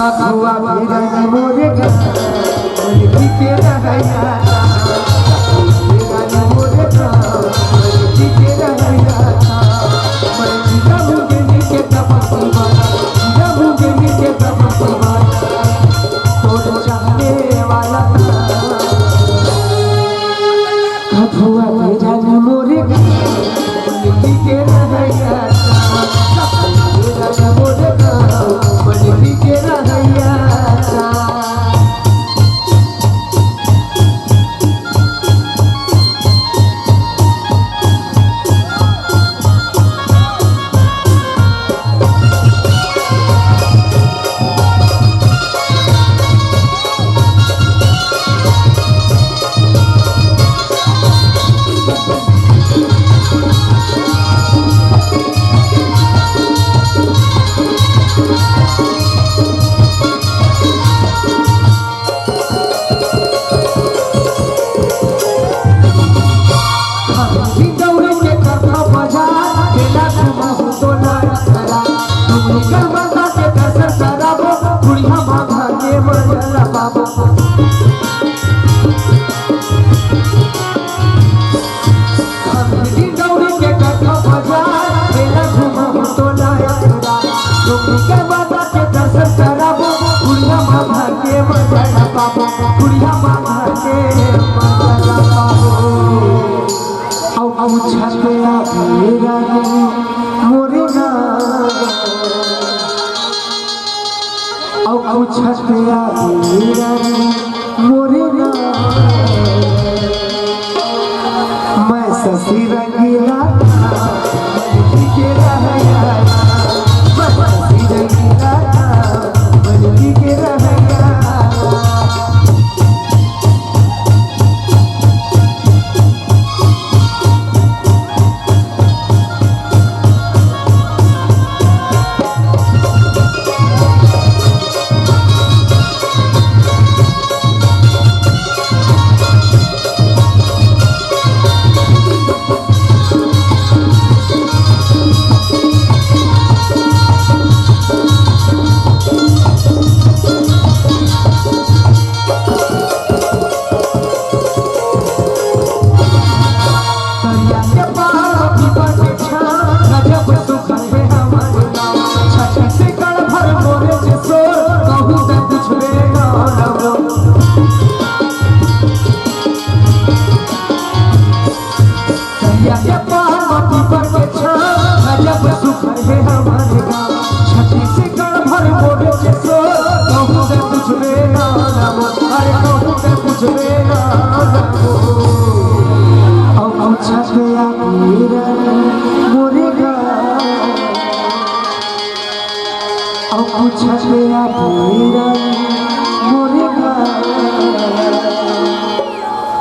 कखुआ फिरन मोरे की के रहैया फिरन मोरे की के रहैया मैं जब गिनी के तपस्वी बना जब गिनी के तपस्वी बना तो चाहने वाला कखुआ फिरन मोरे की के रहैया फिरन मोरे की के रहैया छतिया मोरे मैं शशि रंगीला के रहैया शशि रंगीला बजली के रहैया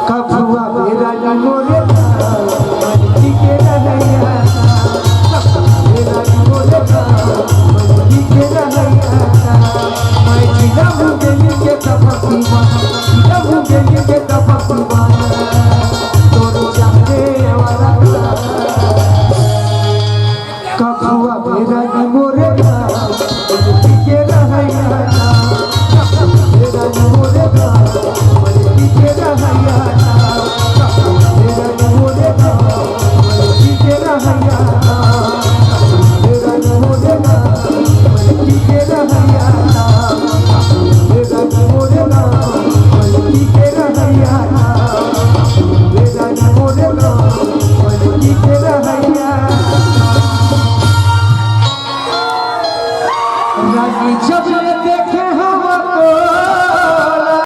कखुआ फिरन मोरे की के रहैया फिरन मोरे की के रहैया मैं जब गिनी के तपस्वी बना जब गिनी के तपस्वी बना तो चाहने वाला कखुआ फिरन मोरे की के रहैया फिरन मोरे की के रहैया फिरन मोरे की के रहैया फिरन मोरे की के रहैया फिरन मोरे की के रहैया फिरन मोरे की के रहैया रानी जब